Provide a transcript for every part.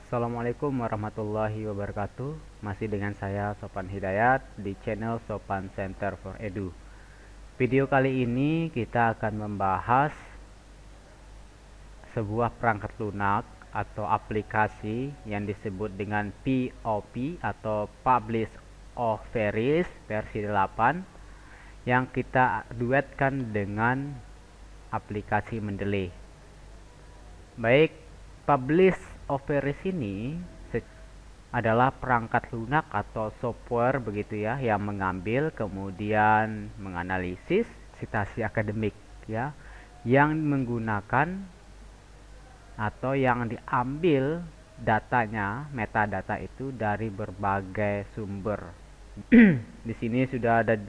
Assalamualaikum warahmatullahi wabarakatuh. Masih dengan saya Sopan Hidayat di channel Sopan Center for Edu. Video kali ini kita akan membahas sebuah perangkat lunak atau aplikasi yang disebut dengan POP atau Publish Offeris versi 8 yang kita duetkan dengan aplikasi Mendeley. Baik, Publish Offeris ini adalah perangkat lunak atau software begitu ya, yang mengambil kemudian menganalisis citasi akademik ya, yang menggunakan atau yang diambil datanya, metadata itu dari berbagai sumber. Di sini sudah ada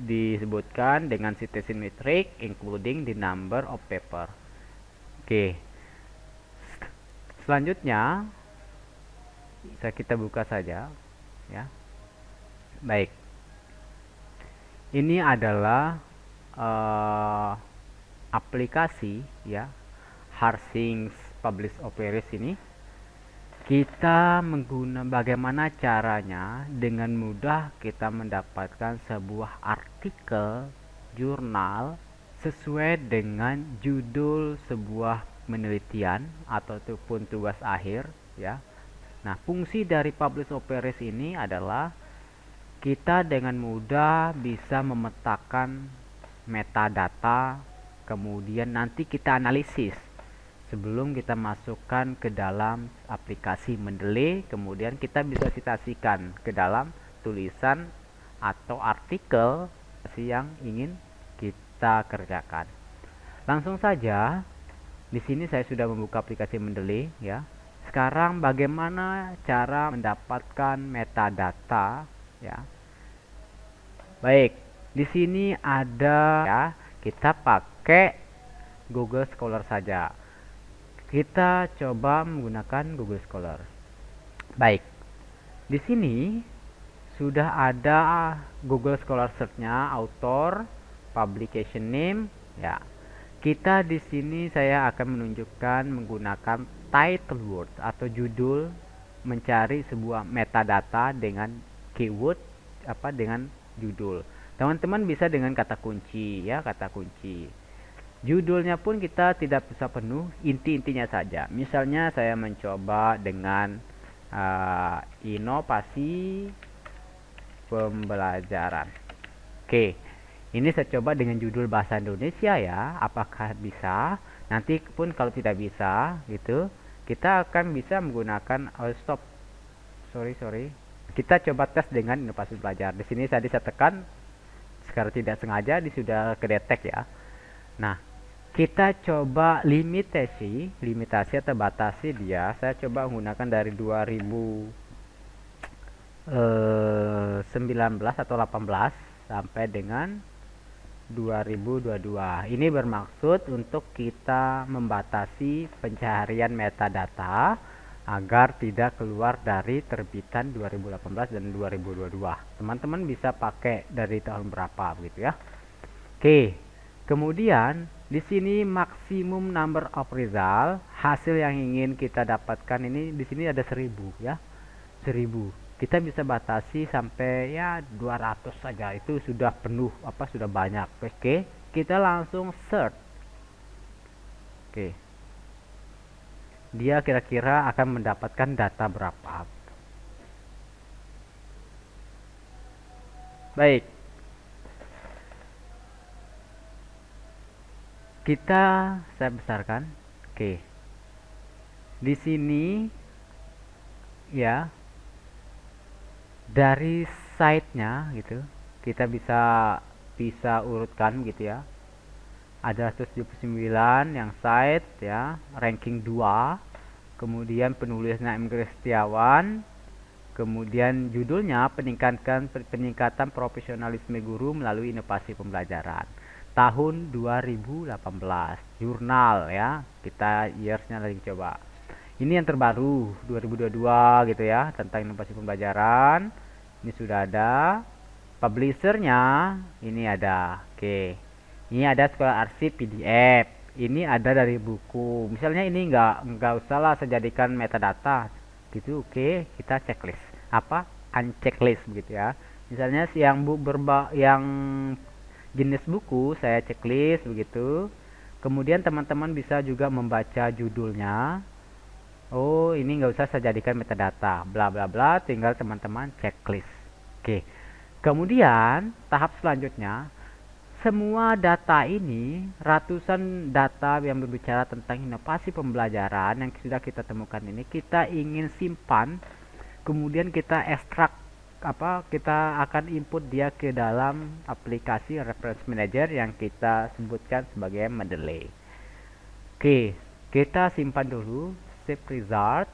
disebutkan dengan citation metric including the number of paper. Oke. Selanjutnya kita buka saja ya. Baik. Ini adalah aplikasi ya, Harsings Publish Offeris ini. Kita menggunakan bagaimana caranya dengan mudah kita mendapatkan sebuah artikel jurnal sesuai dengan judul sebuah penelitian ataupun tugas akhir ya. Nah, fungsi dari Publish Offeris ini adalah kita dengan mudah bisa memetakan metadata, kemudian nanti kita analisis sebelum kita masukkan ke dalam aplikasi Mendeley, kemudian kita bisa citasikan ke dalam tulisan atau artikel yang ingin kita kerjakan. Langsung saja, di sini saya sudah membuka aplikasi Mendeley ya. Sekarang bagaimana cara mendapatkan metadata ya? Baik, di sini ada ya, kita pakai Google Scholar saja. Kita coba menggunakan Google Scholar. Baik, di sini sudah ada Google Scholar search-nya, author, publication name ya. Kita di sini saya akan menunjukkan menggunakan title words atau judul, mencari sebuah metadata dengan keyword dengan judul. Teman-teman bisa dengan kata kunci ya, kata kunci. Judulnya pun kita tidak bisa penuh, inti-intinya saja. Misalnya saya mencoba dengan inovasi pembelajaran. Oke. Ini saya coba dengan judul bahasa Indonesia ya, apakah bisa? Nanti pun kalau tidak bisa gitu, kita akan bisa menggunakan sorry. Kita coba tes dengan inovasi belajar. Di sini saya tekan secara tidak sengaja sudah kedetek ya. Nah, kita coba limitasi atau batasi dia. Saya coba menggunakan dari 2019 atau 18 sampai dengan 2022. Ini bermaksud untuk kita membatasi pencarian metadata agar tidak keluar dari terbitan 2018 dan 2022. Teman-teman bisa pakai dari tahun berapa gitu ya. Oke. Kemudian di sini maksimum number of result, hasil yang ingin kita dapatkan ini di sini ada 1000 ya. 1000. Kita bisa batasi sampai ya 200 saja, itu sudah penuh sudah banyak. Oke, kita langsung search. Oke, dia kira-kira akan mendapatkan data berapa. Baik, saya besarkan. Oke, di sini ya, dari site-nya gitu kita bisa urutkan gitu ya. Ada 179 yang site ya, ranking 2, kemudian penulisnya M. Kristiawan, kemudian judulnya peningkatan profesionalisme guru melalui inovasi pembelajaran tahun 2018, jurnal ya, kita years-nya lagi coba. Ini yang terbaru 2022 gitu ya, tentang inovasi pembelajaran. Ini sudah ada. Publishernya ini ada. Oke. Ini ada sekolah arsip PDF. Ini ada dari buku. Misalnya ini nggak usah lah saya jadikan metadata. gitu. Oke, kita checklist apa unchecklist begitu ya. Misalnya yang yang jenis buku saya checklist begitu. Kemudian teman-teman bisa juga membaca judulnya. Oh, ini nggak usah saya jadikan metadata, bla bla bla, tinggal teman-teman checklist. Oke. Kemudian tahap selanjutnya, semua data ini, ratusan data yang berbicara tentang inovasi pembelajaran yang sudah kita temukan ini, kita ingin simpan, kemudian kita ekstrak kita akan input dia ke dalam aplikasi reference manager yang kita sebutkan sebagai Mendeley. Oke, kita simpan dulu save result.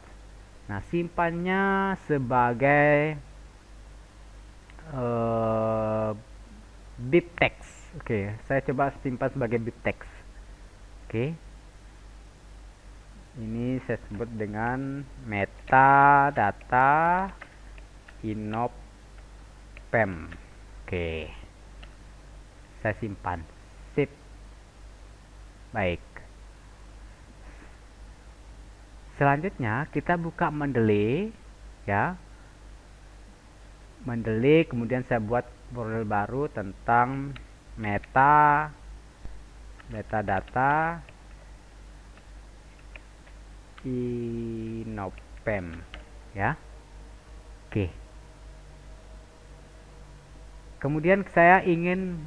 Nah, simpannya sebagai bibtext. Oke, saya coba simpan sebagai bibtext. Oke. Ini saya sebut dengan metadata inopem. Oke. Saya simpan. Sip. Baik. Selanjutnya kita buka Mendeley ya. Mendeley, kemudian saya buat folder baru tentang metadata inopem ya. Oke. Kemudian saya ingin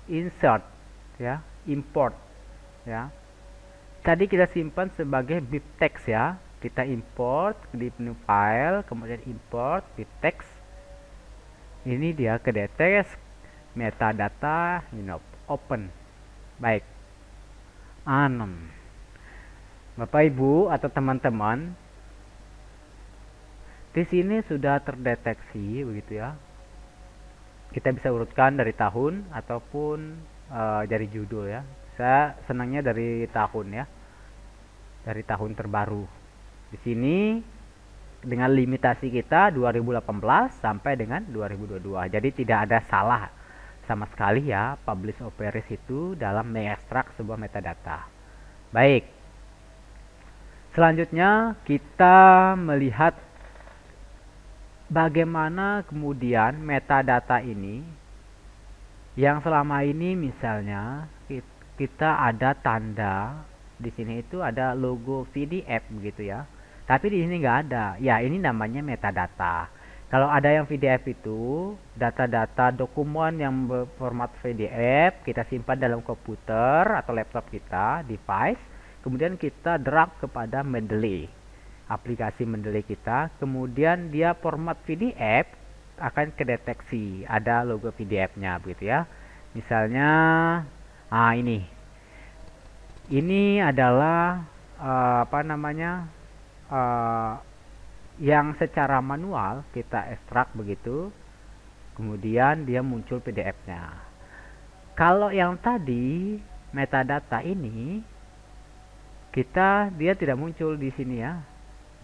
insert ya, import ya. Tadi kita simpan sebagai bibtext ya. Kita import di menu file, kemudian import bibtext. Ini dia ke DTS metadata open. Baik. Bapak Ibu atau teman-teman, di sini sudah terdeteksi begitu ya. Kita bisa urutkan dari tahun ataupun dari judul ya. Saya senangnya dari tahun ya. Dari tahun terbaru. Di sini dengan limitasi kita 2018 sampai dengan 2022. Jadi tidak ada salah sama sekali ya publish operis itu dalam mengekstrak sebuah metadata. Baik. Selanjutnya kita melihat bagaimana kemudian metadata ini yang selama ini misalnya kita ada tanda di sini itu ada logo PDF begitu ya. Tapi di sini nggak ada. Ya, ini namanya metadata. Kalau ada yang PDF itu data-data dokumen yang berformat PDF kita simpan dalam komputer atau laptop kita, device. Kemudian kita drag kepada Mendeley, aplikasi Mendeley kita. Kemudian dia format PDF akan kedeteksi ada logo PDF-nya begitu ya. Misalnya, ini adalah yang secara manual kita ekstrak begitu, kemudian dia muncul PDF-nya. Kalau yang tadi metadata ini dia tidak muncul di sini ya.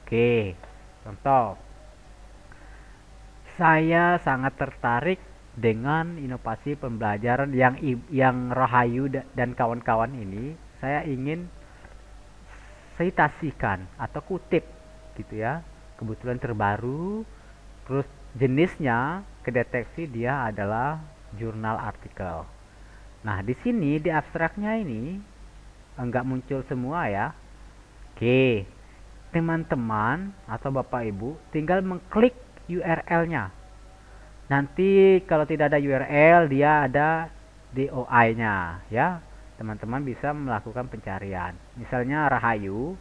Oke, contoh, saya sangat tertarik dengan inovasi pembelajaran yang Rahayu dan kawan-kawan ini. Saya ingin citasikan atau kutip gitu ya, kebetulan terbaru, terus jenisnya kedeteksi dia adalah jurnal artikel. Nah, di sini di abstraknya ini enggak muncul semua ya. Oke, teman-teman atau Bapak Ibu tinggal mengklik URL-nya. Nanti kalau tidak ada URL, dia ada DOI-nya ya. Teman-teman bisa melakukan pencarian. Misalnya Rahayu,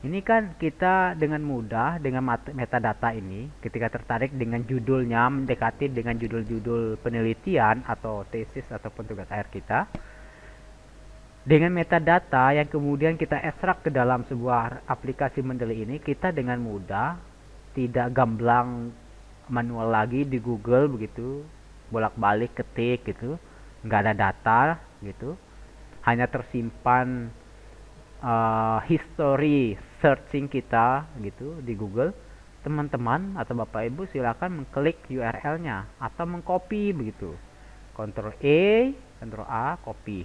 ini kan kita dengan mudah dengan metadata ini, ketika tertarik dengan judulnya mendekati dengan judul-judul penelitian atau tesis ataupun tugas akhir kita, dengan metadata yang kemudian kita ekstrak ke dalam sebuah aplikasi Mendeley ini, kita dengan mudah, tidak gamblang manual lagi di Google begitu, bolak-balik ketik gitu, nggak ada data gitu, hanya tersimpan history searching kita gitu di Google. Teman-teman atau Bapak Ibu silakan mengklik URL-nya atau mengcopy begitu. Ctrl A, copy.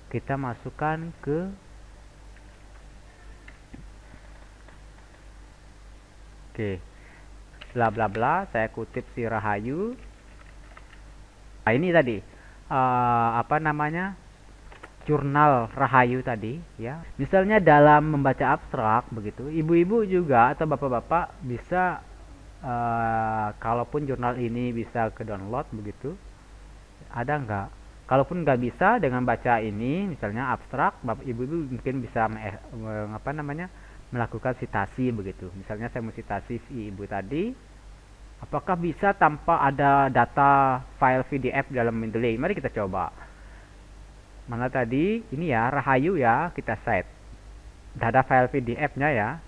Kita masukkan ke Oke, bla bla bla, saya kutip si Rahayu. Nah, ini tadi apa namanya? Jurnal Rahayu tadi ya. Misalnya dalam membaca abstrak begitu, ibu-ibu juga atau bapak-bapak bisa kalaupun jurnal ini bisa ke download begitu, ada nggak? Kalaupun nggak bisa dengan baca ini, misalnya abstrak, bapak ibu-ibu mungkin bisa apa namanya melakukan citasi begitu. Misalnya saya mau citasi si ibu tadi, apakah bisa tanpa ada data file PDF dalam Mendeley? Mari kita coba. Mana tadi? Ini ya, Rahayu ya, kita set. Udah ada file PDF-nya ya.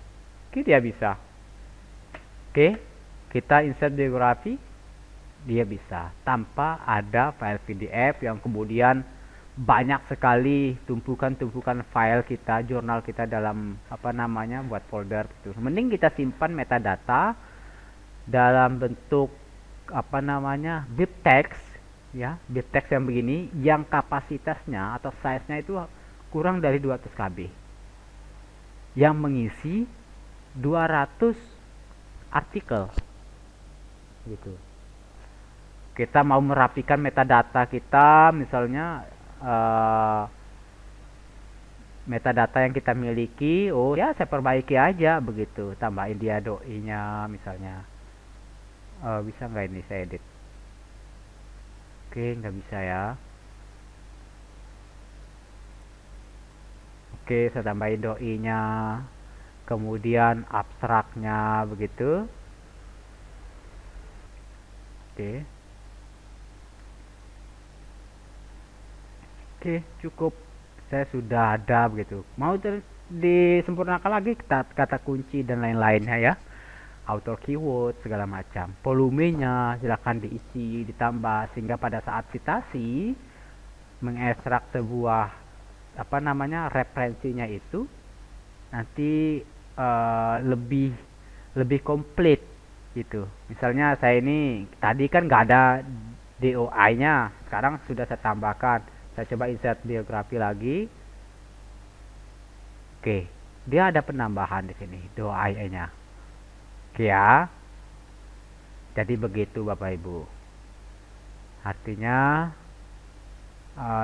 Oke, dia bisa. Oke, kita insert biografi. Dia bisa tanpa ada file PDF yang kemudian banyak sekali tumpukan-tumpukan file kita, jurnal kita dalam apa namanya buat folder gitu. Mending kita simpan metadata dalam bentuk apa namanya bibtex ya, bibtex yang begini yang kapasitasnya atau size-nya itu kurang dari 200 KB yang mengisi 200 artikel gitu. Kita mau merapikan metadata kita, misalnya metadata yang kita miliki, oh ya saya perbaiki aja begitu, tambahin dia doi-nya misalnya. Bisa nggak ini saya edit? Oke, nggak bisa ya. Oke, saya tambahin doi-nya, kemudian abstraknya begitu. Oke. Oke, cukup. Saya sudah ada begitu. Mau disempurnakan lagi kata kunci dan lain-lainnya ya. Author keyword segala macam. Volumenya silakan diisi, ditambah sehingga pada saat citasi mengekstrak sebuah apa namanya referensinya itu nanti lebih lebih komplit gitu. Misalnya saya ini tadi kan nggak ada DOI-nya, sekarang sudah saya tambahkan. Saya coba insert biografi lagi. Oke, dia ada penambahan di sini DOI-nya. Oke ya. Jadi begitu Bapak Ibu. Artinya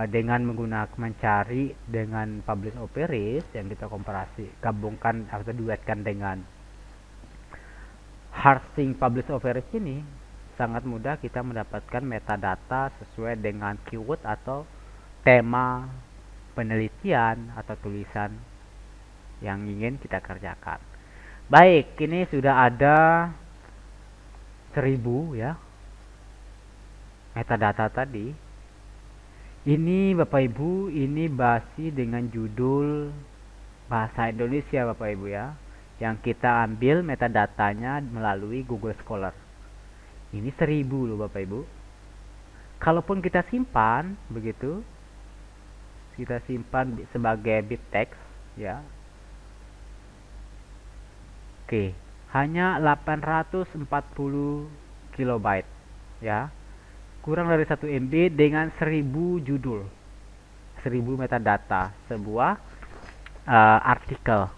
dengan menggunakan mencari dengan publish operis yang kita komparasi gabungkan atau duetkan dengan parsing publish operis ini, sangat mudah kita mendapatkan metadata sesuai dengan keyword atau tema penelitian atau tulisan yang ingin kita kerjakan. Baik, ini sudah ada 1000 ya metadata tadi. Ini Bapak Ibu, ini basi dengan judul bahasa Indonesia Bapak Ibu ya, yang kita ambil metadatanya melalui Google Scholar. Ini 1000 loh Bapak Ibu. Kalaupun kita simpan begitu, kita simpan sebagai bibtex ya. Oke, hanya 840 kilobyte ya. Kurang dari 1 MB dengan 1000 judul. 1000 metadata sebuah artikel.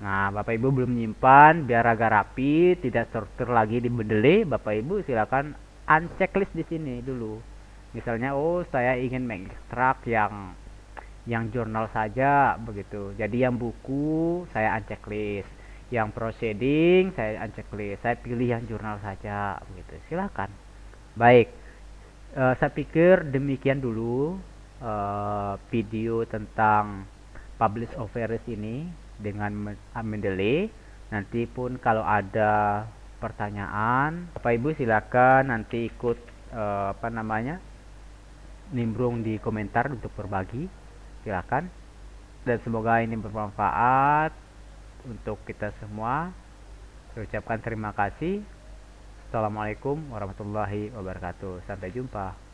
Nah, Bapak Ibu belum menyimpan biar agak rapi, tidak terstruktur lagi di Mendeley, Bapak Ibu silakan unchecklist di sini dulu. Misalnya, oh saya ingin mengekstrak yang jurnal saja begitu. Jadi yang buku saya unchecklist, yang proceeding saya unchecklist. Saya pilih yang jurnal saja begitu. Silakan. Baik. Saya pikir demikian dulu video tentang publish operis ini dengan Mendeley. Nanti pun kalau ada pertanyaan, Bapak Ibu silakan nanti ikut apa namanya nimbrung di komentar untuk berbagi. Silakan. Dan semoga ini bermanfaat untuk kita semua. Saya ucapkan terima kasih. Assalamualaikum warahmatullahi wabarakatuh. Sampai jumpa.